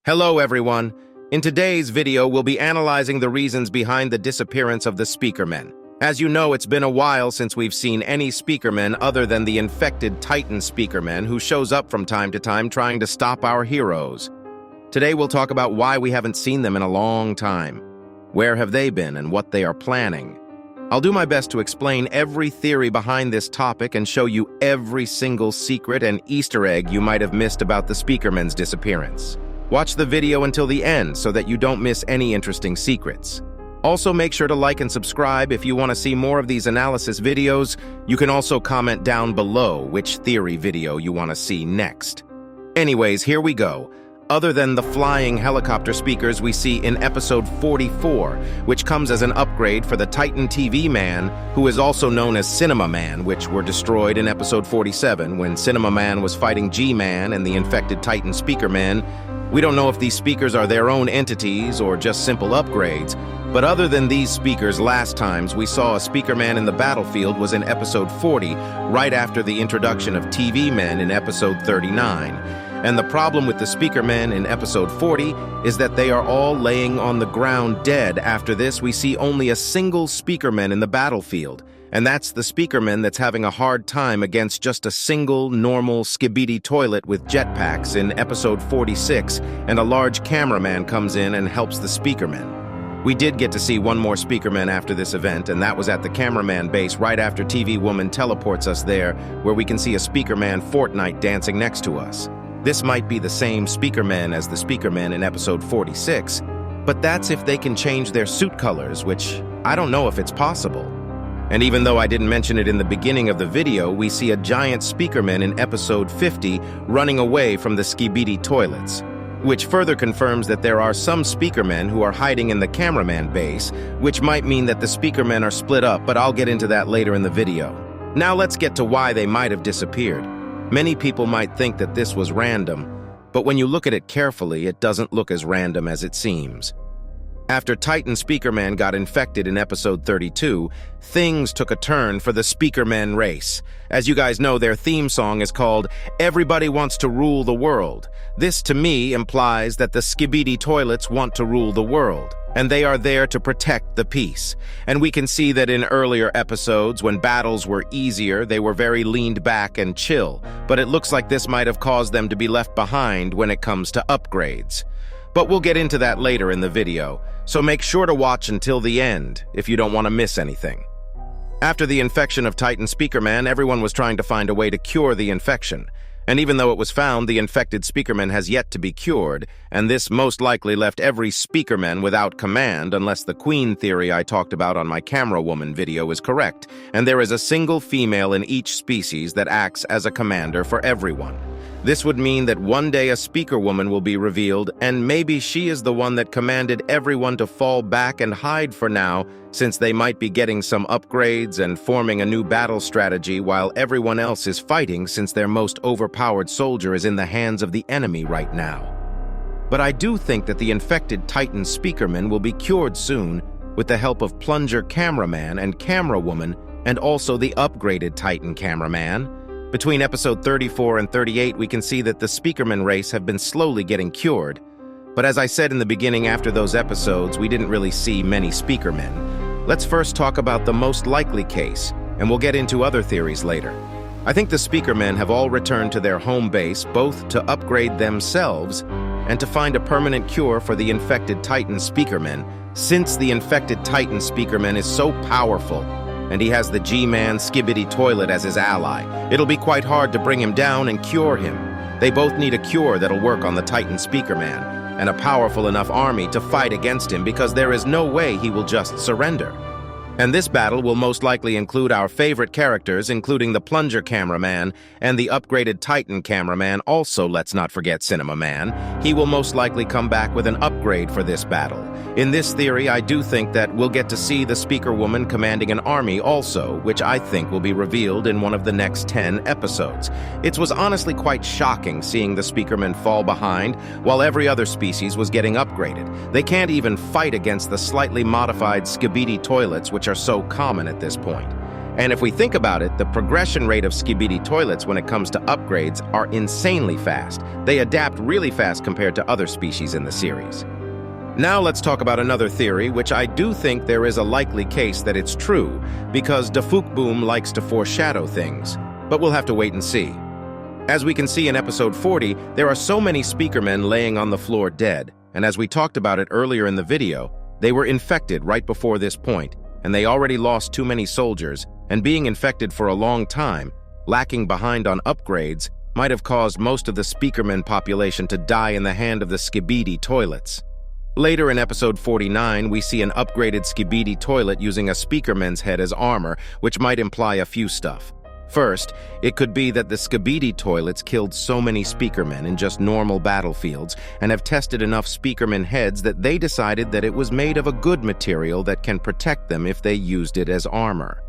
Hello everyone. In today's video, we'll be analyzing the reasons behind the disappearance of the Speakermen. As you know, it's been a while since we've seen any Speakermen other than the infected Titan Speakerman who shows up from time to time trying to stop our heroes. Today we'll talk about why we haven't seen them in a long time. Where have they been and what they are planning? I'll do my best to explain every theory behind this topic and show you every single secret and Easter egg you might have missed about the Speakermen's disappearance. Watch the video until the end so that you don't miss any interesting secrets. Also, make sure to like and subscribe if you want to see more of these analysis videos. You can also comment down below which theory video you want to see next. Anyways, here we go. Other than the flying helicopter speakers we see in episode 44, which comes as an upgrade for the Titan TV Man, who is also known as Cinema Man, which were destroyed in episode 47 when Cinema Man was fighting G-Man and the infected Titan Speakermen. We don't know if these speakers are their own entities or just simple upgrades, but other than these speakers, last times we saw a Speakerman in the battlefield was in episode 40, right after the introduction of TV Men in episode 39. And the problem with the Speakermen in episode 40 is that they are all laying on the ground dead. After this, we see only a single Speakerman in the battlefield, and that's the Speakerman that's having a hard time against just a single, normal Skibidi toilet with jetpacks in episode 46, and a large cameraman comes in and helps the Speakerman. We did get to see one more Speakerman after this event, and that was at the cameraman base right after TV Woman teleports us there, where we can see a Speakerman Fortnite dancing next to us. This might be the same Speakermen as the Speakermen in episode 46, but that's if they can change their suit colors, which I don't know if it's possible. And even though I didn't mention it in the beginning of the video, we see a giant Speakerman in episode 50 running away from the Skibidi toilets, which further confirms that there are some Speakermen who are hiding in the cameraman base, which might mean that the Speakermen are split up, but I'll get into that later in the video. Now let's get to why they might have disappeared. Many people might think that this was random, but when you look at it carefully, it doesn't look as random as it seems. After Titan Speakerman got infected in episode 32, things took a turn for the Speakermen race. As you guys know, their theme song is called "Everybody Wants to Rule the World." This, to me, implies that the Skibidi toilets want to rule the world, and they are there to protect the peace. And we can see that in earlier episodes, when battles were easier, they were very leaned back and chill, but it looks like this might have caused them to be left behind when it comes to upgrades. But we'll get into that later in the video, so make sure to watch until the end if you don't want to miss anything. After the infection of Titan Speakerman, everyone was trying to find a way to cure the infection. And even though it was found, the infected Speakerman has yet to be cured, and this most likely left every Speakerman without command unless the queen theory I talked about on my camera woman video is correct, and there is a single female in each species that acts as a commander for everyone. This would mean that one day a Speaker woman will be revealed, and maybe she is the one that commanded everyone to fall back and hide for now, since they might be getting some upgrades and forming a new battle strategy while everyone else is fighting, since their most overpowered soldier is in the hands of the enemy right now. But I do think that the infected Titan Speakerman will be cured soon with the help of Plunger Cameraman and Camera Woman, and also the upgraded Titan Cameraman. Between episode 34 and 38, we can see that the Speakerman race have been slowly getting cured. But as I said in the beginning, after those episodes, we didn't really see many Speakermen. Let's first talk about the most likely case, and we'll get into other theories later. I think the Speakermen have all returned to their home base, both to upgrade themselves and to find a permanent cure for the infected Titan Speakermen, since the infected Titan Speakerman is so powerful, and he has the G-Man Skibidi toilet as his ally. It'll be quite hard to bring him down and cure him. They both need a cure that'll work on the Titan Speakerman, and a powerful enough army to fight against him, because there is no way he will just surrender. And this battle will most likely include our favorite characters, including the Plunger Cameraman and the upgraded Titan Cameraman. Also, let's not forget Cinema Man. He will most likely come back with an upgrade for this battle. In this theory, I do think that we'll get to see the Speaker Woman commanding an army also, which I think will be revealed in one of the next 10 episodes. It was honestly quite shocking seeing the Speakermen fall behind while every other species was getting upgraded. They can't even fight against the slightly modified Skibidi toilets, which are so common at this point. And if we think about it, the progression rate of Skibidi toilets when it comes to upgrades are insanely fast. They adapt really fast compared to other species in the series. Now let's talk about another theory, which I do think there is a likely case that it's true, because Boom likes to foreshadow things. But we'll have to wait and see. As we can see in episode 40, there are so many Speakermen laying on the floor dead, and as we talked about it earlier in the video, they were infected right before this point, and they already lost too many soldiers, and being infected for a long time, lacking behind on upgrades, might have caused most of the Speakerman population to die in the hand of the Skibidi toilets. Later in episode 49, we see an upgraded Skibidi toilet using a Speakerman's head as armor, which might imply a few stuff. First, it could be that the Skibidi toilets killed so many Speakermen in just normal battlefields and have tested enough Speakerman heads that they decided that it was made of a good material that can protect them if they used it as armor.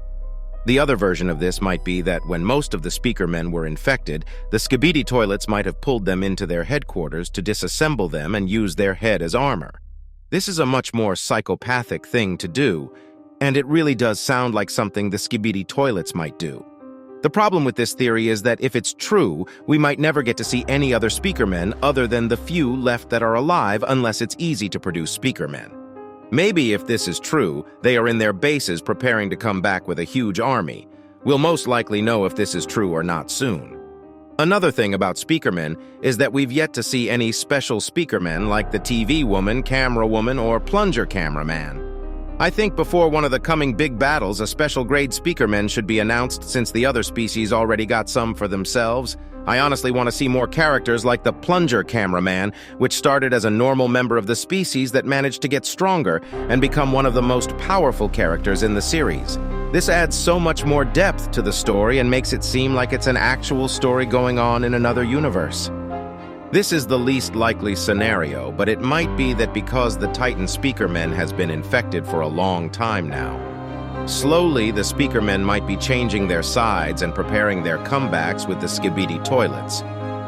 The other version of this might be that when most of the Speakermen were infected, the Skibidi toilets might have pulled them into their headquarters to disassemble them and use their head as armor. This is a much more psychopathic thing to do, and it really does sound like something the Skibidi toilets might do. The problem with this theory is that if it's true, we might never get to see any other Speakermen other than the few left that are alive unless it's easy to produce Speakermen. Maybe if this is true, they are in their bases preparing to come back with a huge army. We'll most likely know if this is true or not soon. Another thing about Speakermen is that we've yet to see any special Speakermen like the TV woman, camera woman, or plunger cameraman. I think before one of the coming big battles, a special grade Speakerman should be announced since the other species already got some for themselves. I honestly want to see more characters like the plunger cameraman, which started as a normal member of the species that managed to get stronger and become one of the most powerful characters in the series. This adds so much more depth to the story and makes it seem like it's an actual story going on in another universe. This is the least likely scenario, but it might be that because the Titan Speakerman has been infected for a long time now. Slowly, the Speakermen might be changing their sides and preparing their comebacks with the Skibidi toilets.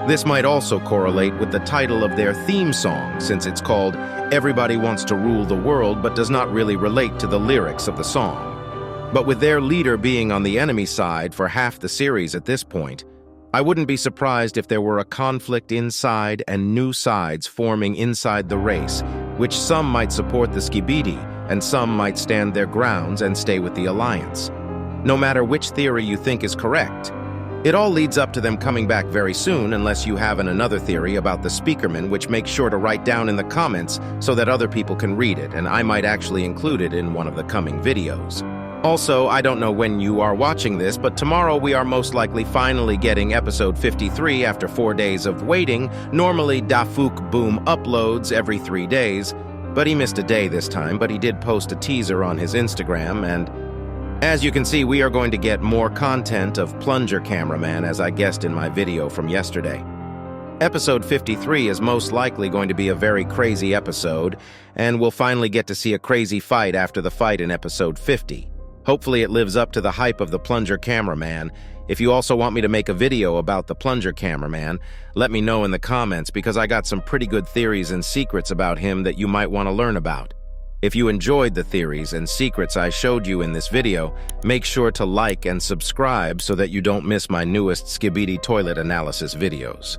This might also correlate with the title of their theme song, since it's called Everybody Wants to Rule the World but does not really relate to the lyrics of the song. But with their leader being on the enemy side for half the series at this point, I wouldn't be surprised if there were a conflict inside and new sides forming inside the race, which some might support the Skibidi and some might stand their grounds and stay with the Alliance. No matter which theory you think is correct, it all leads up to them coming back very soon unless you have another theory about the Speakerman, which make sure to write down in the comments so that other people can read it, and I might actually include it in one of the coming videos. Also, I don't know when you are watching this, but tomorrow we are most likely finally getting episode 53 after 4 days of waiting. Normally, Boom uploads every 3 days, but he missed a day this time, but he did post a teaser on his Instagram, and as you can see, we are going to get more content of Plunger Cameraman as I guessed in my video from yesterday. Episode 53 is most likely going to be a very crazy episode, and we'll finally get to see a crazy fight after the fight in episode 50. Hopefully it lives up to the hype of the Plunger Cameraman. If you also want me to make a video about the Plunger Cameraman, let me know in the comments because I got some pretty good theories and secrets about him that you might want to learn about. If you enjoyed the theories and secrets I showed you in this video, make sure to like and subscribe so that you don't miss my newest Skibidi toilet analysis videos.